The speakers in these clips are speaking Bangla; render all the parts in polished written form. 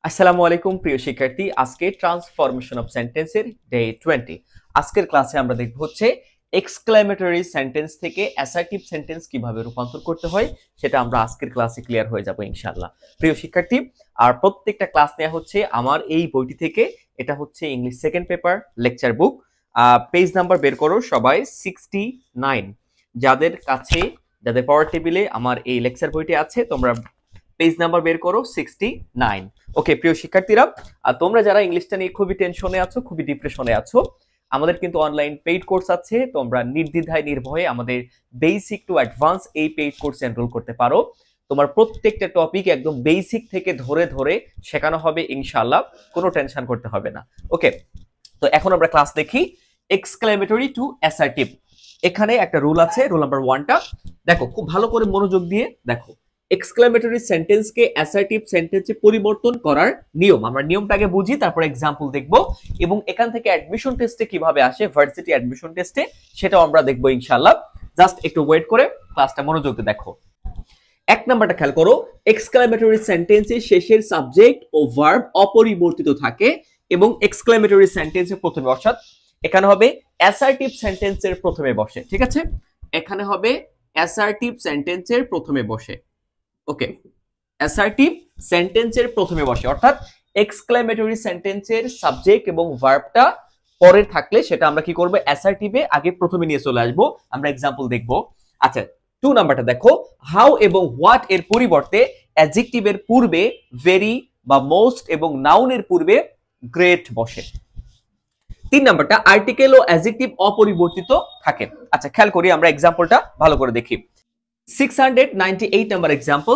আসসালামু আলাইকুম প্রিয় শিক্ষার্থী, আজকে ট্রান্সফরমেশন অফ সেন্টেন্সের ডে 20। আজকের ক্লাসে আমরা দেখব হচ্ছে এক্সক্লেমেটরি সেন্টেন্স থেকে অ্যাসার্টিভ সেন্টেন্স কিভাবে রূপান্তর করতে হয়, সেটা আমরা আজকের ক্লাসে ক্লিয়ার হয়ে যাব ইনশাআল্লাহ। প্রিয় শিক্ষার্থী, আর প্রত্যেকটা ক্লাস নেওয়া হচ্ছে আমার এই বইটি থেকে। এটা হচ্ছে ইংলিশ সেকেন্ড পেপার লেকচার বুক। পেজ নাম্বার বের করো সবাই, 69। যাদের পড়ার টেবিলে আমার এই লেকচার বইটি আছে, তোমরা পেজ নাম্বার বের করো 69। ওকে প্রিয় শিক্ষার্থীরা, তোমরা যারা ইংলিশটা নিয়ে খুবই টেনশনে আছো, খুবই ডিপ্রেশনে আছো, আমাদের কিন্তু অনলাইন পেইড কোর্স আছে। তোমরা নির্দ্বিধায় নির্ভয়ে আমাদের বেসিক টু অ্যাডভান্স এই পেইড কোর্সে এনরোল করতে পারো। তোমার প্রত্যেকটা টপিক একদম বেসিক থেকে ধরে ধরে শেখানো হবে ইনশাআল্লাহ, কোনো টেনশন করতে হবে না। ওকে, তো এখন আমরা ক্লাস দেখি। এক্সক্লেমেটরি টু অ্যাসার্টিভ, এখানে একটা রুল আছে, রুল নাম্বার 1টা দেখো, খুব ভালো করে মনোযোগ দিয়ে দেখো। এক্সক্লেমেটরি সেন্টেন্সকে অ্যাসার্টিভ সেন্টেন্সে পরিবর্তন করার নিয়ম, আমরা নিয়মটাকে বুঝি, তারপর এক্সাম্পল দেখব, এবং এখান থেকে অ্যাডমিশন টেস্টে কিভাবে আসে, ভার্সিটি অ্যাডমিশন টেস্টে, সেটাও আমরা দেখবো ইনশাআল্লাহ। জাস্ট একটু ওয়েট করে ক্লাসটা মনোযোগ দিয়ে দেখো। এক নাম্বারটা খেয়াল করো, এক্সক্লেমেটরি সেন্টেন্সের শেষের সাবজেক্ট ও ভার্ব অপরিবর্তিত থাকে এবং এক্সক্লেমেটরি সেন্টেন্সের প্রথমে অর্থাৎ এখানে হবে অ্যাসার্টিভ সেন্টেন্সের প্রথমে বসে। ঠিক আছে, এখানে হবে অ্যাসার্টিভ সেন্টেন্সের প্রথমে বসে। ওকে, অ্যাসার্টিভ সেন্টেন্সের প্রথমে বসে, অর্থাৎ এক্সক্লেমেটরি সেন্টেন্সের সাবজেক্ট এবং ভার্বটা পরে থাকলে সেটা আমরা কি করব, অ্যাসার্টিভে আগে প্রথমে নিয়ে চলে আসবো। আমরা এক্সাম্পল দেখব। আচ্ছা, 2 নাম্বারটা দেখো, হাউ এবং হোয়াট এর পরিবর্তে অ্যাডজেক্টিভের পূর্বে ভেরি বা মোস্ট এবং নাউনের পূর্বে গ্রেট বসে। 3 নাম্বারটা আর্টিকেল ও অ্যাডজেক্টিভ অপরিবর্তিত থাকে। আচ্ছা, খেয়াল করি, আমরা এক্সাম্পলটা ভালো করে দেখি। 698 নাম্বার এক্সাম্পল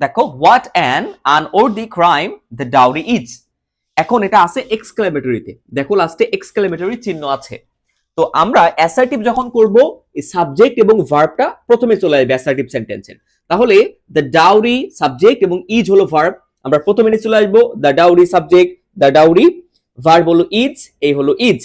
দেখো, what an unworthy crime the dowry is. এখন এটা আছে এক্সক্লেমেটরিতে, দেখো লাস্টে এক্সক্লেমেটরি চিহ্ন আছে। তো আমরা অ্যাসার্টিভ যখন করব, এই সাবজেক্ট এবং ভার্বটা প্রথমে চলে আসবে অ্যাসার্টিভ সেন্টেন্সে। তাহলে দ্য ডাউরি সাবজেক্ট এবং ইজ হলো ভার্ব, আমরা প্রথমে নিয়ে চলে আসবো the dowry subject, the dowry, verb হলো ইজ, এই হলো ইজ।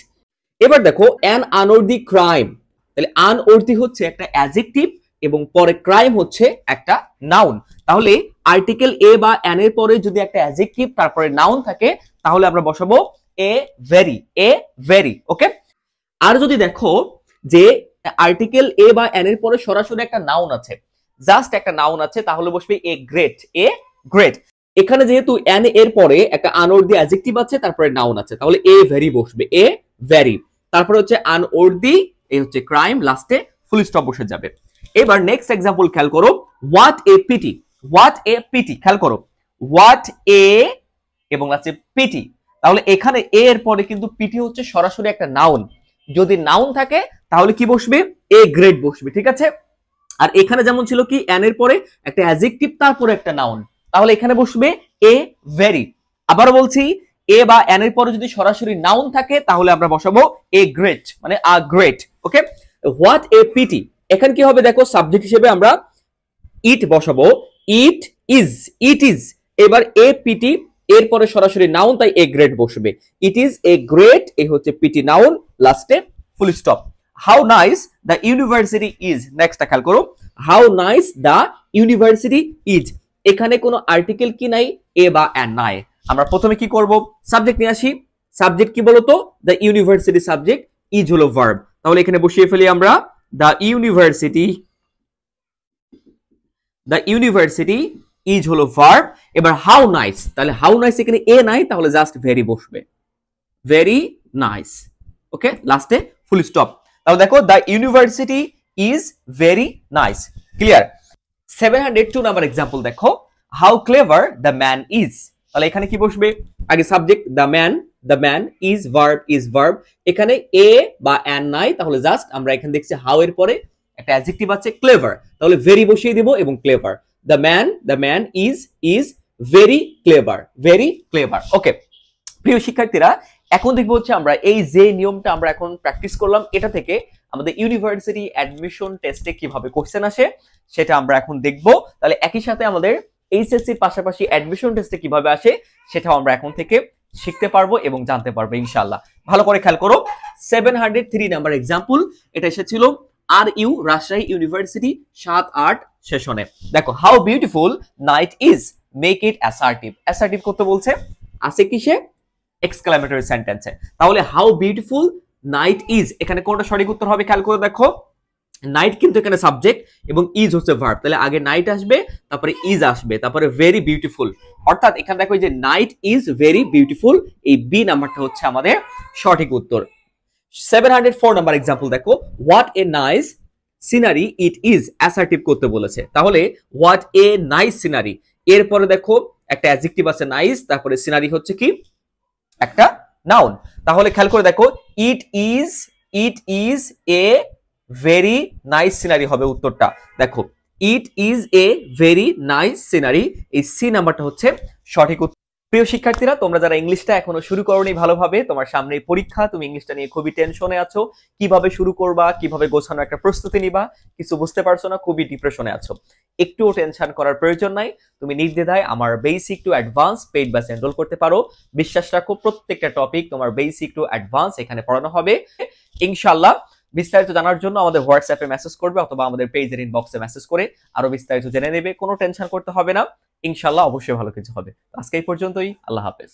এবার দেখো অ্যান আনওয়ার্দি ক্রাইম, তাহলে আনওয়ার্দি হচ্ছে একটা অ্যাডজেক্টিভ এবং পরে ক্রাইম হচ্ছে একটা নাউন। তাহলে আর্টিকেল এ বা অ্যান এর পরে যদি একটা অ্যাডজেক্টিভ তারপরে নাউন থাকে, তাহলে আমরা বসাবো এ ভেরি, এ ভেরি। ওকে, আর যদি দেখো যে আর্টিকেল এ বা অ্যান এর পরে সরাসরি একটা নাউন আছে, জাস্ট একটা নাউন আছে, তাহলে বসবে এ গ্রেট, এ গ্রেট। এখানে যেহেতু অ্যান এর পরে একটা আনওয়ার্দি অ্যাডজেক্টিভ আছে, তারপরে নাউন আছে, তাহলে এ ভেরি বসবে, এ ভেরি। তারপরে হচ্ছে আনওয়ার্দি, এই হচ্ছে ক্রাইম, লাস্টে ফুল স্টপ বসে যাবে। এবার নেক্সট এক্সাম্পল খেয়াল করো, what a pity, what a pity, খেয়াল করো, হোয়াট এ এবং লাস্টে পিটি। তাহলে এখানে এ এর পরে কিন্তু পিটি হচ্ছে সরাসরি একটা নাউন, যদি নাউন থাকে তাহলে কি বসবে, এ গ্রেট বসবে। ঠিক আছে, আর এখানে যেমন ছিল কি অ্যান এর পরে একটা অ্যাডজেক্টিভ তারপরে একটা নাউন, তাহলে এখানে বসবে এ ভেরি। আবার বলছি, এ বা অ্যান এর পরে যদি সরাসরি নাউন থাকে, তাহলে আমরা বসাবো এ গ্রেট, মানে a great. Okay, what a pity, এখানে কি হবে দেখো, সাবজেক্ট হিসেবে আমরা ইট বসাবো, ইট ইজ, ইট ইজ। এবার এ পিটি এর পরে সরাসরি নাউন, তাই এ গ্রেট বসবে, ইট ইজ এ গ্রেট, এই হচ্ছে পিটি নাউন, লাস্টে full stop. How nice the university is, নেক্সটটা খেয়াল করো, how nice the university is. এখানে কোনো আর্টিকেল কি নাই, এ বা অ্যান নাই। আমরা প্রথমে কি করব, সাবজেক্ট নিয়ে আসি। সাবজেক্ট কি বলতো, দ্য ইউনিভার্সিটি সাবজেক্ট, ইজ হলো ভার্ব, তাহলে এখানে বসিয়ে ফেলি আমরা the university, the university is হলো ভার্ব। এবার হাউ নাইস, তাহলে হাউ নাইস এখানে এ নাই, তাহলে জাস্ট ভেরি বসবে, ভেরি নাইস। ওকে, লাস্টে ফুল স্টপ। তাহলে দেখো the university is very nice. Clear. 702 number example দেখো, how clever the man is. তাহলে এখানে কি বসবে, আগে subject the man, the man, is verb, is verb. এখানে এ বা অ্যান নাই, তাহলে জাস্ট আমরা এখানে দেখছি হাউ এর পরে একটা অ্যাডজেক্টিভ আছে ক্লেভার, তাহলে ভেরি বসিয়ে দিব এবং clever. The man is very clever, very clever. Okay প্রিয় শিক্ষার্থীরা, এখন দেখবো হচ্ছে আমরা এই যে নিয়মটা আমরা এখন প্র্যাকটিস করলাম, এটা থেকে আমাদের ইউনিভার্সিটি অ্যাডমিশন টেস্টে কিভাবে কোশ্চেন আসে সেটা আমরা এখন দেখব। তাহলে একই সাথে আমাদের এইচএসসির পাশাপাশি অ্যাডমিশন টেস্টে কিভাবে আসে সেটাও আমরা এখন থেকে শিখতে পারবো এবং জানতে পারবো ইনশাআল্লাহ। ভালো করে খেয়াল করো, 703 নাম্বার এক্সাম্পল, এটা এসেছিল আর ইউ রাজশাহী ইউনিভার্সিটি 7-8 সেশনে। দেখো, how beautiful night is, make it assertive. Assertive করতে বলছে, আছে কিসে? এক্সক্লেমেটরি সেন্টেন্সে। তাহলে হাউ বিউটিফুল নাইট ইজ, এখানে কোনটা সঠিক উত্তর হবে খেয়াল করে দেখো। নাইট কিন্তু এখানে সাবজেক্ট এবং ইজ হচ্ছে ভার্ব, তাহলে আগে নাইট আসবে, তারপরে ইজ আসবে, তারপরে ভেরি বিউটিফুল। অর্থাৎ এখানে দেখো যে নাইট ইজ ভেরি বিউটিফুল, এই বি নাম্বারটা হচ্ছে আমাদের সঠিক উত্তর। 704 নাম্বার এক্সাম্পল দেখো, what a nice scenery it is, assertive করতে বলেছে। তাহলে হোয়াট এ নাইস সিনারি, এরপরে দেখো একটা অ্যাডজেক্টিভ আছে নাইস, তারপরে সিনারি হচ্ছে কি একটা নাউন। তাহলে খেয়াল করে দেখো, it is a very nice scenery হবে উত্তরটা। দেখো it is a very nice scenery, এই সি নাম্বারটা হচ্ছে সঠিক উত্তর। প্রিয় শিক্ষার্থীরা, তোমরা যারা ইংলিশটা এখনো শুরু করোনি ভালোভাবে, তোমার সামনে পরীক্ষা, তুমি ইংলিশটা নিয়ে খুবই টেনশনে আছো, কিভাবে শুরু করবা, কিভাবে গোছানো একটা প্রস্তুতি নিবা, কিছু বুঝতে পারছো না, খুবই ডিপ্রেশনে আছো। একটুও টেনশন করার প্রয়োজন নাই, তুমি নির্দ্বিধায় আমার basic to advance paid batch enroll করতে পারো। বিশ্বাস রাখো, প্রত্যেকটা টপিক তোমার বেসিক টু অ্যাডভান্স এখানে পড়ানো হবে ইনশাআল্লাহ। বিস্তারিত জানার জন্য আমাদের হোয়াটসঅ্যাপে মেসেজ করবে অথবা আমাদের পেজের ইনবক্সে মেসেজ করে আরো বিস্তারিত জেনে নেবে। কোনো টেনশন করতে হবে না, ইনশাআল্লাহ অবশ্যই ভালো কিছু হবে। আজকে এই পর্যন্তই, আল্লাহ হাফেজ।